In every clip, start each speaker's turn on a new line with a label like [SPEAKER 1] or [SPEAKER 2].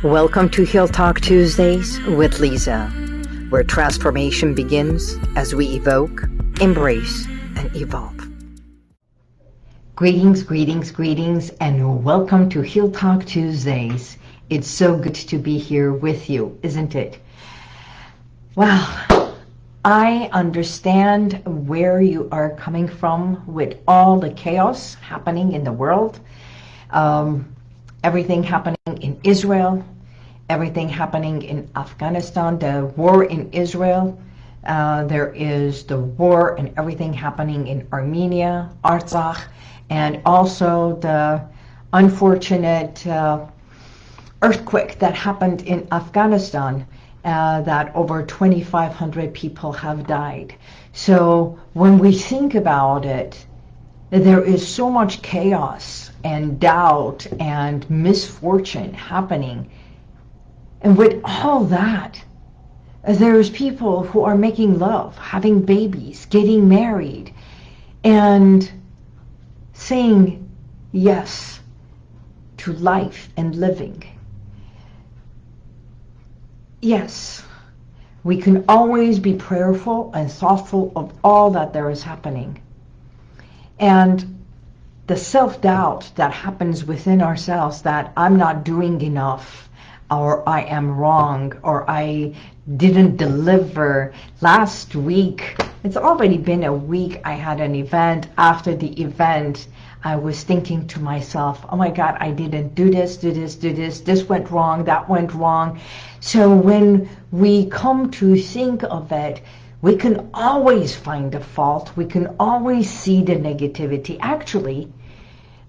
[SPEAKER 1] Welcome to Heal Talk Tuesdays with Liza, where transformation begins as we evoke, embrace, and evolve. Greetings, and welcome to Heal Talk Tuesdays. It's so good to be here with you, isn't it? Well, I understand where you are coming from with all the chaos happening in the world. Everything happening in Israel, everything happening in Afghanistan, the war in Israel. There is the war and everything happening in Armenia, Artsakh, and also the unfortunate earthquake that happened in Afghanistan, that over 2,500 people have died. So when we think about it, there is so much chaos and doubt and misfortune happening. And with all that, there's people who are making love, having babies, getting married, and saying yes to life and living. Yes, we can always be prayerful and thoughtful of all that there is happening. And the self-doubt that happens within ourselves, that I'm not doing enough, or I am wrong, or I didn't deliver. Last week, it's already been a week, I had an event. After the event, I was thinking to myself, oh my God, I didn't do this, this went wrong, that went wrong. So when we come to think of it, we can always find the fault. We can always see the negativity. Actually,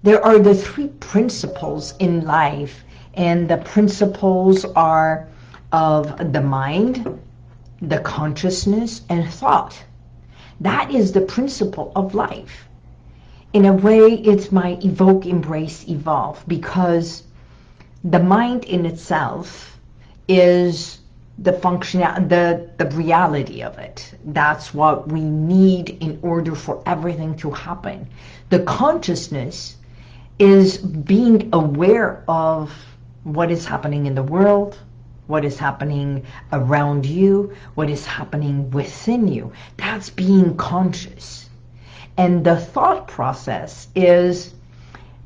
[SPEAKER 1] there are the three principles in life, and the principles are of the mind, the consciousness, and thought. That is the principle of life. In a way, it's my Evoke-Embrace-Evolve, because the mind in itself is the function, the reality of it. That's what we need in order for everything to happen. The consciousness is being aware of what is happening in the world, what is happening around you, what is happening within you. That's being conscious. And the thought process is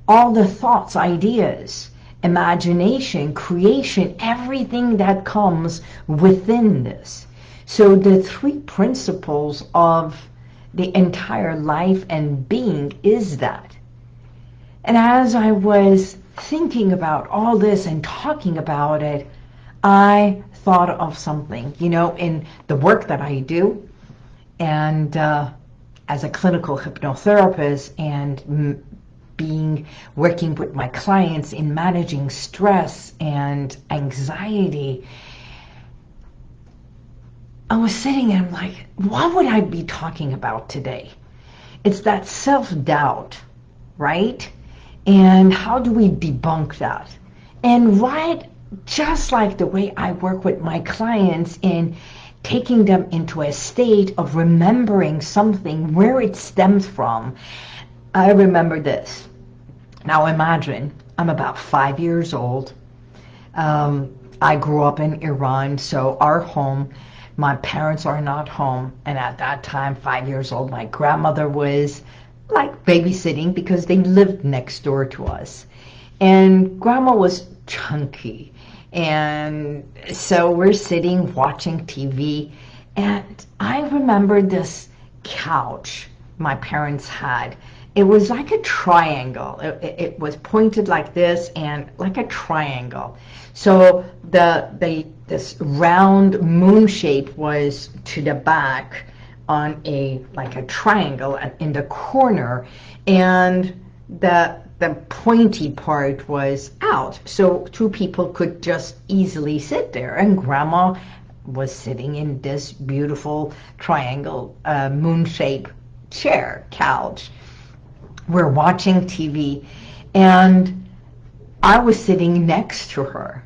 [SPEAKER 1] all the thoughts, ideas, imagination, creation, everything that comes within this. So the three principles of the entire life and being is that. And as I was thinking about all this and talking about it, I thought of something, in the work that I do, and as a clinical hypnotherapist, and working with my clients in managing stress and anxiety, I was sitting and I'm like, what would I be talking about today? It's that self-doubt, right? And how do we debunk that? And just like the way I work with my clients in taking them into a state of remembering something, where it stems from. I remember this. Now imagine, I'm about 5 years old. I grew up in Iran, so our home, my parents are not home. And at that time, 5 years old, my grandmother was like babysitting because they lived next door to us. And grandma was chunky. And so we're sitting watching TV. And I remember this couch my parents had. It was like a triangle. It was pointed like this and like a triangle. So this round moon shape was to the back on like a triangle in the corner, and the pointy part was out. So two people could just easily sit there, and grandma was sitting in this beautiful triangle moon-shaped couch. We're watching TV, and I was sitting next to her.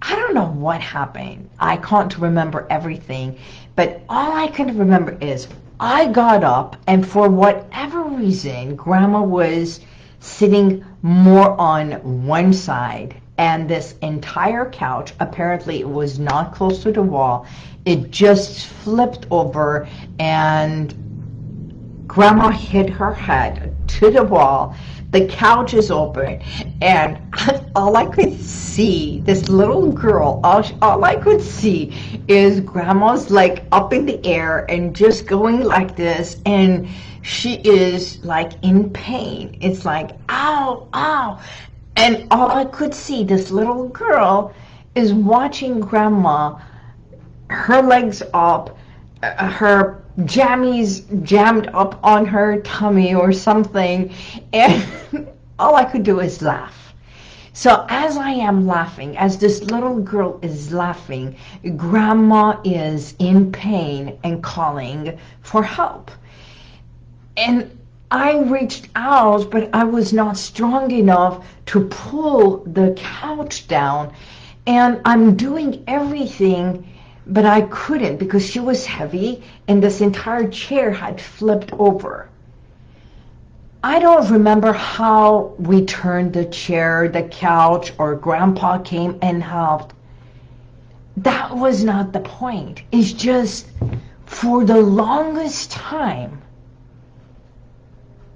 [SPEAKER 1] I don't know what happened. I can't remember everything, but all I can remember is I got up, and for whatever reason, grandma was sitting more on one side and this entire couch, apparently it was not close to the wall, it just flipped over, and Grandma hit her head to the wall. The couch is open, and all I could see, this little girl, all I could see is Grandma's like up in the air and just going like this, and she is like in pain. It's like, ow, ow. And all I could see, this little girl is watching Grandma, her legs up, her jammies jammed up on her tummy or something, and all I could do is laugh. So as I am laughing, as this little girl is laughing, Grandma is in pain and calling for help. And I reached out, but I was not strong enough to pull the couch down, and I'm doing everything, but I couldn't because she was heavy and this entire chair had flipped over. I don't remember how we turned the chair, the couch, or Grandpa came and helped. That was not the point. It's just for the longest time,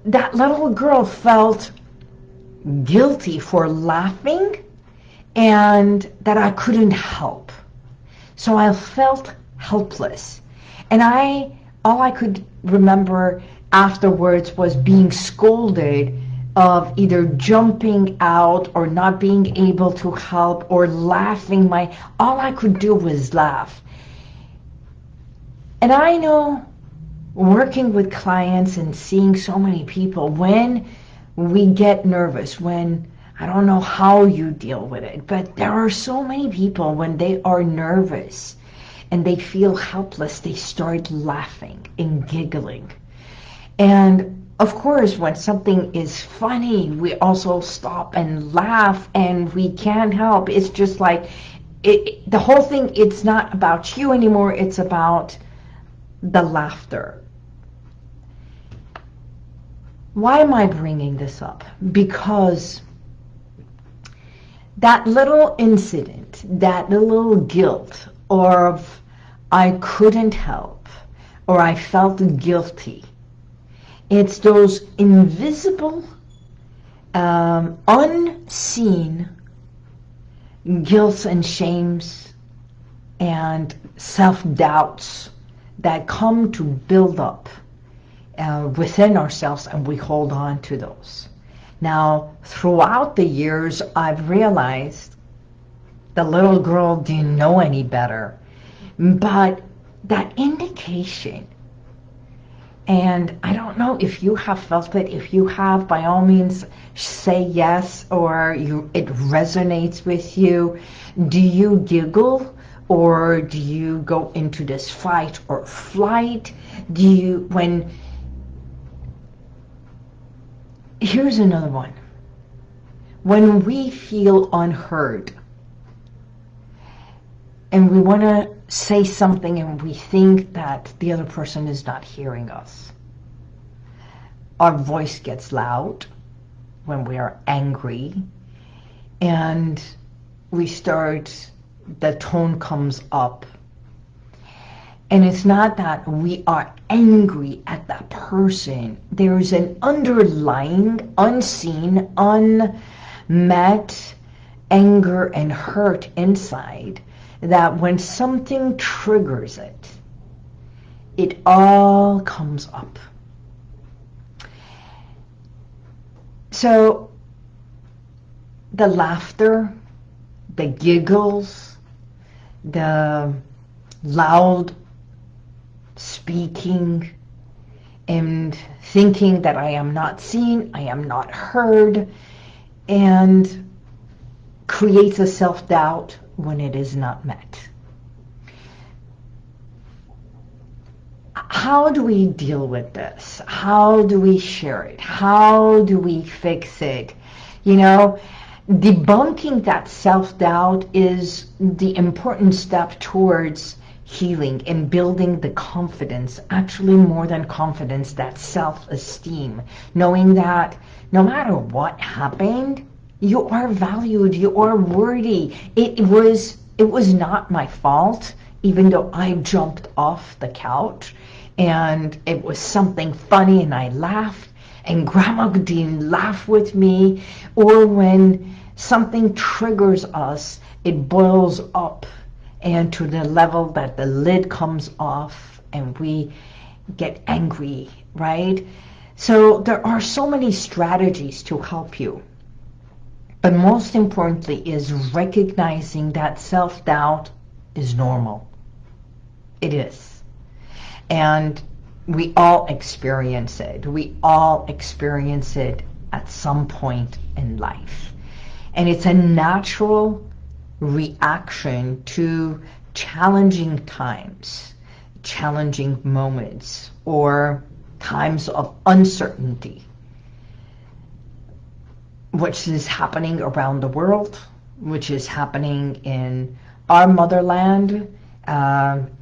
[SPEAKER 1] that little girl felt guilty for laughing and that I couldn't help. So I felt helpless. And all I could remember afterwards was being scolded of either jumping out or not being able to help or laughing. All I could do was laugh. And I know, working with clients and seeing so many people, when we get nervous, when I don't know how you deal with it, but there are so many people when they are nervous and they feel helpless, they start laughing and giggling. And of course, when something is funny, we also stop and laugh, and we can't help. It's just like, the whole thing, it's not about you anymore, it's about the laughter. Why am I bringing this up? Because that little incident, that little guilt, or I couldn't help, or I felt guilty, it's those invisible, unseen guilts and shames and self-doubts that come to build up within ourselves, and we hold on to those. Now, throughout the years, I've realized the little girl didn't know any better, but that indication, and I don't know if you have felt it. If you have, by all means, say yes, or it resonates with you. Do you giggle, or do you go into this fight or flight? Here's another one. When we feel unheard and we want to say something and we think that the other person is not hearing us, our voice gets loud when we are angry, and the tone comes up. And it's not that we are angry at that person. There is an underlying, unseen, unmet anger and hurt inside that when something triggers it, it all comes up. So the laughter, the giggles, the loud speaking, and thinking that I am not seen, I am not heard, and creates a self-doubt when it is not met. How do we deal with this? How do we share it? How do we fix it? Debunking that self-doubt is the important step towards healing and building the confidence, actually more than confidence, that self-esteem, knowing that no matter what happened, You are valued. You are worthy. It was not my fault, even though I jumped off the couch and it was something funny and I laughed and grandma didn't laugh with me. Or when something triggers us, it boils up and to the level that the lid comes off and we get angry, right? So there are so many strategies to help you. But most importantly is recognizing that self-doubt is normal. It is. And we all experience it. We all experience it at some point in life. And it's a natural reaction to challenging times, challenging moments, or times of uncertainty, which is happening around the world, which is happening in our motherland,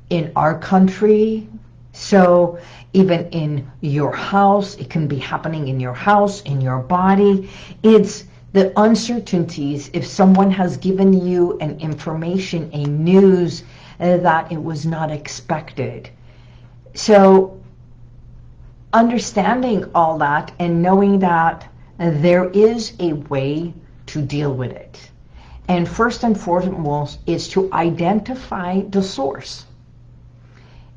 [SPEAKER 1] in our country. So even in your house, it can be happening in your house, in your body. It's the uncertainties. If someone has given you an information, a news that it was not expected. So understanding all that and knowing that there is a way to deal with it. And first and foremost is to identify the source.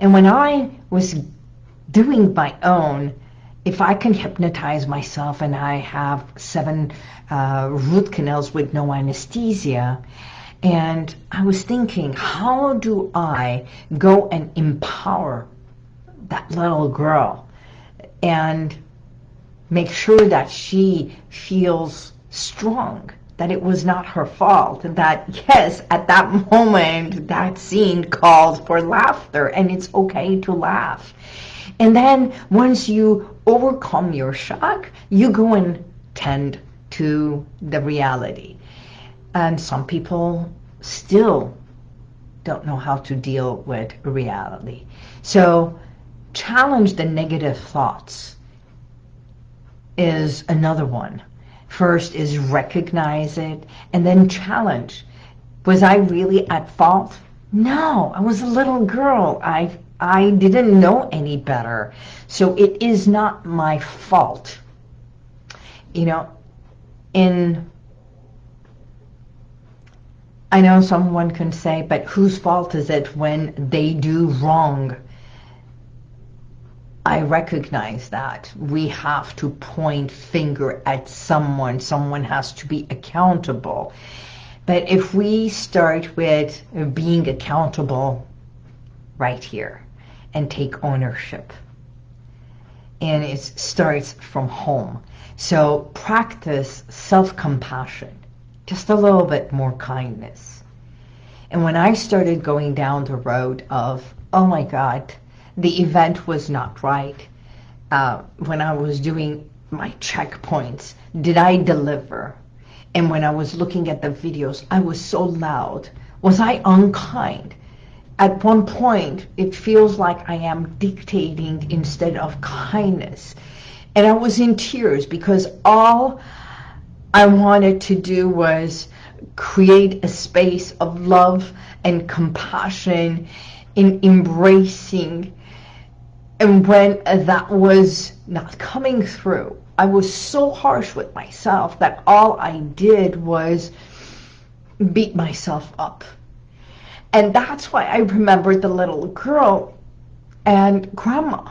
[SPEAKER 1] And when I was doing my own, if I can hypnotize myself and I have 7 root canals with no anesthesia, and I was thinking, how do I go and empower that little girl and make sure that she feels strong, that it was not her fault, that yes, at that moment, that scene called for laughter, and it's okay to laugh. And then once you overcome your shock, you go and tend to the reality. And some people still don't know how to deal with reality. So challenge the negative thoughts is another one. First is recognize it and then challenge. Was I really at fault? No, I was a little girl. I didn't know any better. So it is not my fault. You know, I know someone can say, but whose fault is it when they do wrong? I recognize that. We have to point finger at someone. Someone has to be accountable. But if we start with being accountable right here and take ownership, and it starts from home. So practice self-compassion, just a little bit more kindness. And when I started going down the road of, oh my God, the event was not right, when I was doing my checkpoints, did I deliver? And when I was looking at the videos, I was so loud. Was I unkind? At one point, it feels like I am dictating instead of kindness. And I was in tears because all I wanted to do was create a space of love and compassion in embracing. And when that was not coming through, I was so harsh with myself that all I did was beat myself up. And that's why I remembered the little girl and grandma.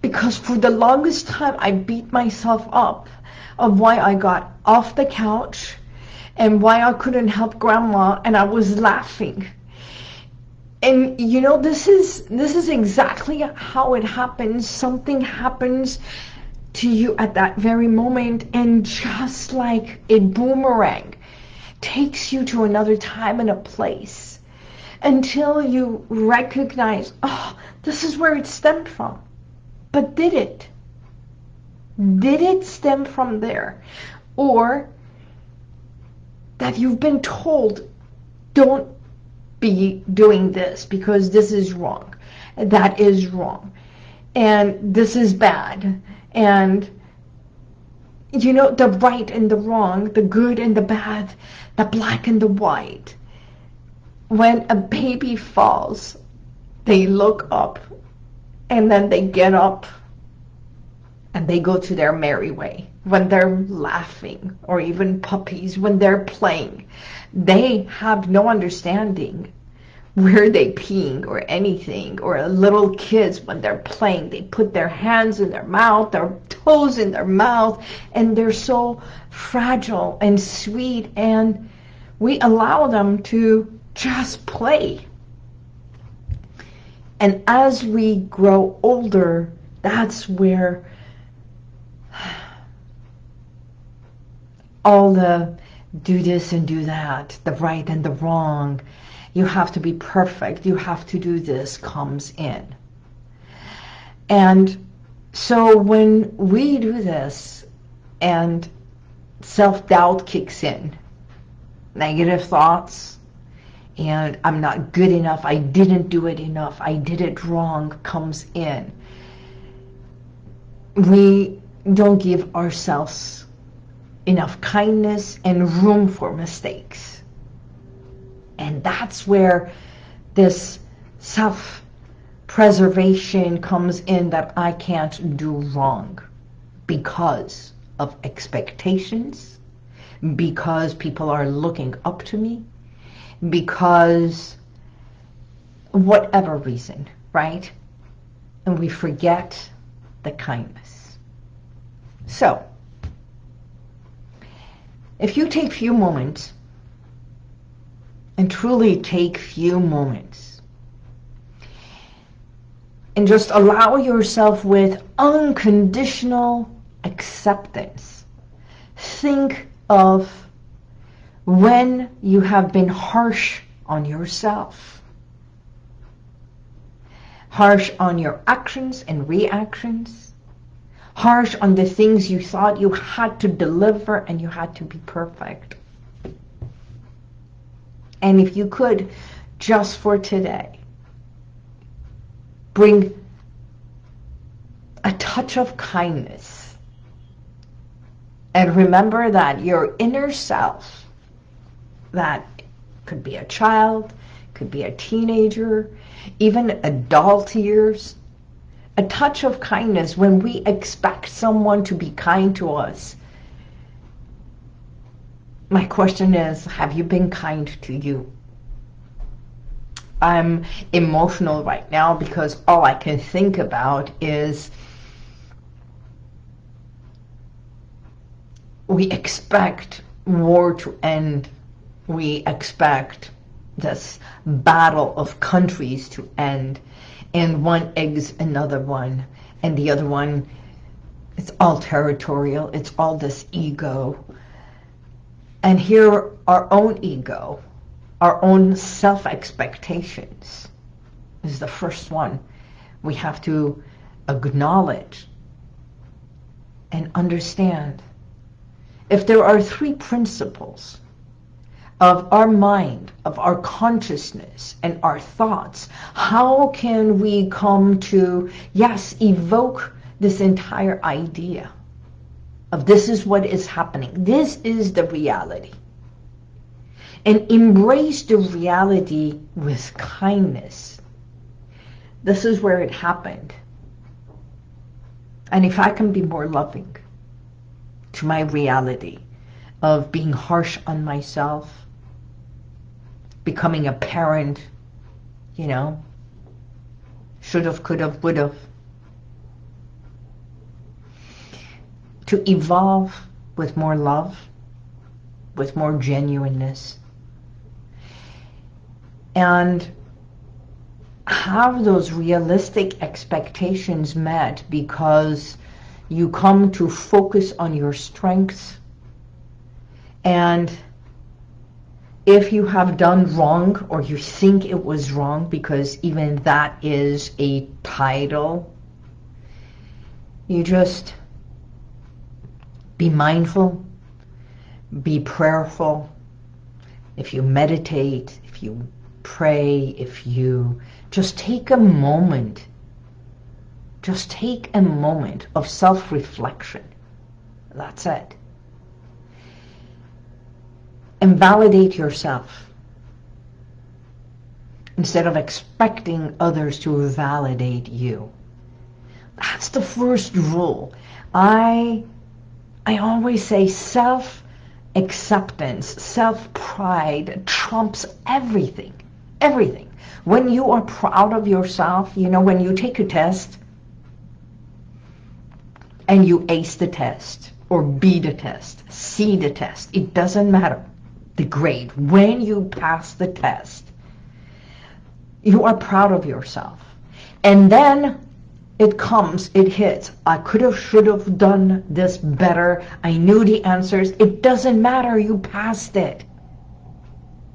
[SPEAKER 1] Because for the longest time, I beat myself up of why I got off the couch and why I couldn't help grandma, and I was laughing. And you know, this is exactly how it happens. Something happens to you at that very moment, and just like a boomerang, takes you to another time and a place until you recognize, oh, this is where it stemmed from. But did it? Did it stem from there? Or that you've been told, don't be doing this because this is wrong, that is wrong, and this is bad. And you know, the right and the wrong, the good and the bad, the black and the white. When a baby falls, they look up and then they get up and they go to their merry way. When they're laughing, or even puppies, when they're playing, they have no understanding where they peeing or anything. Or little kids, when they're playing, they put their hands in their mouth, their toes in their mouth, and they're so fragile and sweet, and we allow them to just play. And as we grow older, that's where all the do this and do that, the right and the wrong, you have to be perfect, you have to do this, comes in. And so when we do this and self-doubt kicks in, negative thoughts, and I'm not good enough, I didn't do it enough, I did it wrong, comes in, we don't give ourselves enough kindness and room for mistakes. And that's where this self-preservation comes in, that I can't do wrong because of expectations, because people are looking up to me, because whatever reason, right? And we forget the kindness. So, if you take few moments, and truly take few moments, and just allow yourself with unconditional acceptance, think of when you have been harsh on yourself, harsh on your actions and reactions, harsh on the things you thought you had to deliver and you had to be perfect. And if you could, just for today, bring a touch of kindness. And remember that your inner self, that could be a child, could be a teenager, even adult years, a touch of kindness. When we expect someone to be kind to us, my question is, have you been kind to you? I'm emotional right now because all I can think about is we expect war to end. We expect this battle of countries to end, and one eggs another one, and the other one, it's all territorial, it's all this ego. And here, our own ego, our own self-expectations is the first one we have to acknowledge and understand. If there are three principles of our mind, of our consciousness, and our thoughts, how can we come to, yes, evoke this entire idea of this is what is happening, this is the reality, and embrace the reality with kindness? This is where it happened. And if I can be more loving to my reality of being harsh on myself, becoming a parent, you know, should've, could've, would've, to evolve with more love, with more genuineness, and have those realistic expectations met, because you come to focus on your strengths. And if you have done wrong, or you think it was wrong, because even that is a title, you just be mindful, be prayerful. If you meditate, if you pray, if you just take a moment, just take a moment of self-reflection. That's it. And validate yourself instead of expecting others to validate you. That's the first rule. I always say self-acceptance, self-pride trumps everything. Everything. When you are proud of yourself, you know, when you take a test and you ace the test, or B the test, C the test, it doesn't matter the grade. When you pass the test, you are proud of yourself. And then it comes, it hits. I could have, should have done this better. I knew the answers. It doesn't matter. You passed it.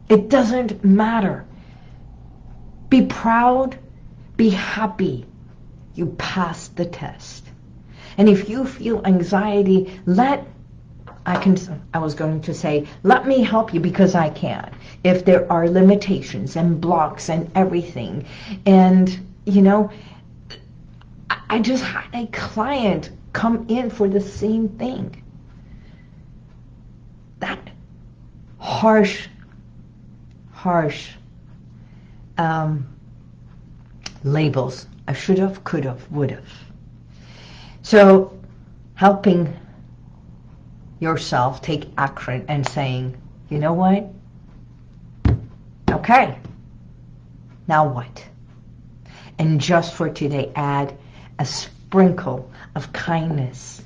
[SPEAKER 1] It doesn't matter. Be proud. Be happy. You passed the test. And if you feel anxiety, let me help you, because I can. If there are limitations and blocks and everything. And, you know, I just had a client come in for the same thing. That harsh labels. I should have, could have, would have. So helping yourself take action and saying, you know what? Okay, now what? And just for today, add a sprinkle of kindness.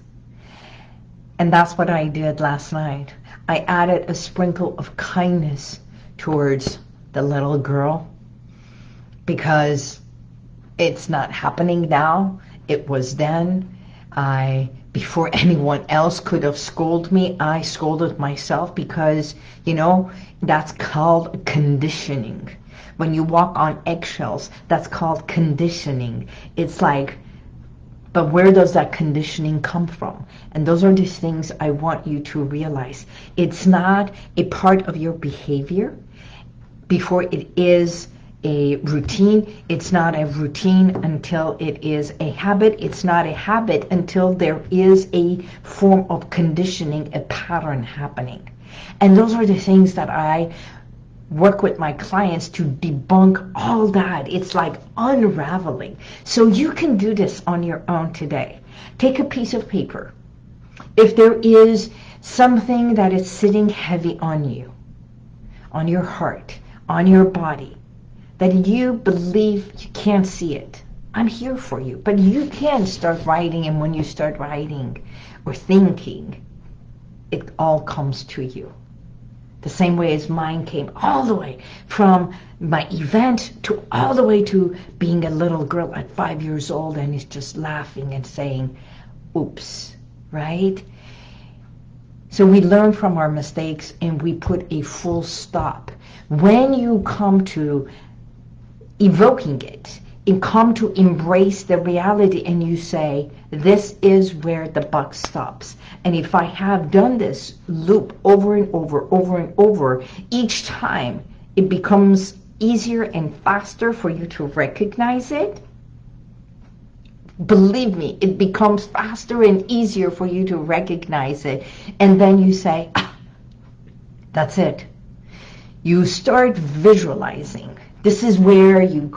[SPEAKER 1] And that's what I did last night. I added a sprinkle of kindness towards the little girl, because it's not happening now. It was then. Before anyone else could have scolded me, I scolded myself, because, you know, that's called conditioning. When you walk on eggshells, that's called conditioning. It's like, but where does that conditioning come from? And those are the things I want you to realize. It's not a part of your behavior before it is a routine. It's not a routine until it is a habit. It's not a habit until there is a form of conditioning, a pattern happening. And those are the things that I work with my clients to debunk all that. It's like unraveling. So you can do this on your own today. Take a piece of paper. If there is something that is sitting heavy on you, on your heart, on your body, that you believe you can't see it, I'm here for you. But you can start writing, and when you start writing or thinking, it all comes to you. The same way as mine came all the way from my event to all the way to being a little girl at 5 years old, and is just laughing and saying, oops, right? So we learn from our mistakes and we put a full stop. When you come to evoking it and come to embrace the reality, and you say, this is where the buck stops. And if I have done this loop over and over, each time it becomes easier and faster for you to recognize it. Believe me, it becomes faster and easier for you to recognize it. And then you say, that's it. You start visualizing. This is where you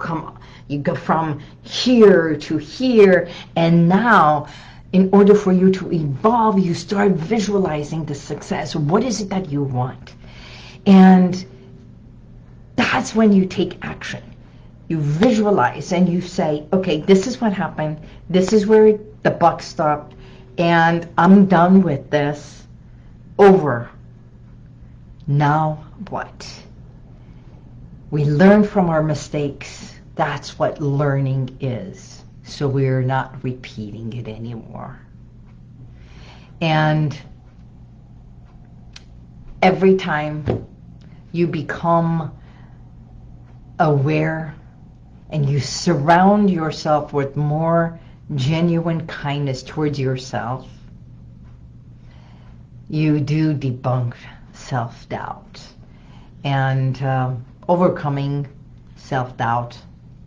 [SPEAKER 1] go from here to here, and now in order for you to evolve, you start visualizing the success. What is it that you want? And that's when you take action. You visualize and you say, okay, this is what happened. This is where the buck stopped, and I'm done with this. Over. Now what? We learn from our mistakes. That's what learning is. So we're not repeating it anymore. And every time you become aware and you surround yourself with more genuine kindness towards yourself, you do debunk self-doubt. And overcoming self-doubt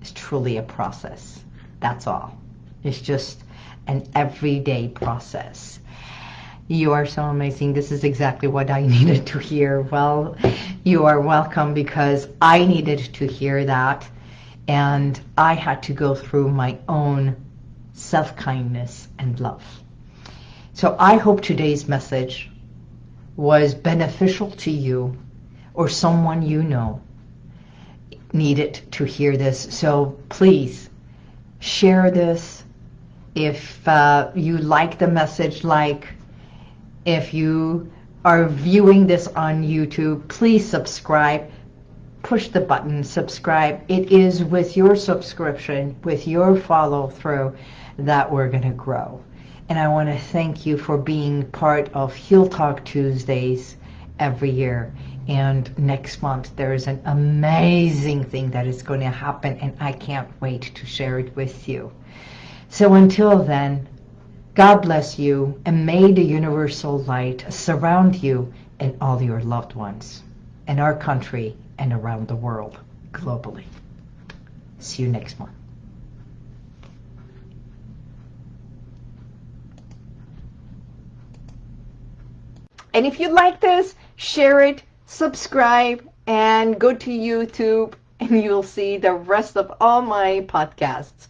[SPEAKER 1] is truly a process. That's all. It's just an everyday process. You are so amazing. This is exactly what I needed to hear. Well, you are welcome, because I needed to hear that. And I had to go through my own self-kindness and love. So I hope today's message was beneficial to you, or someone you know needed to hear this. So please share this. If you like the message, if you are viewing this on YouTube, please subscribe. Push the button, subscribe. It is with your subscription, with your follow through, that we're going to grow. And I want to thank you for being part of Heal Talk Tuesdays every year. And next month there is an amazing thing that is going to happen, and I can't wait to share it with you. So until then, God bless you, and may the universal light surround you and all your loved ones, in our country and around the world, globally. See you next month. And if you like this, share it, subscribe, and go to YouTube, and you'll see the rest of all my podcasts.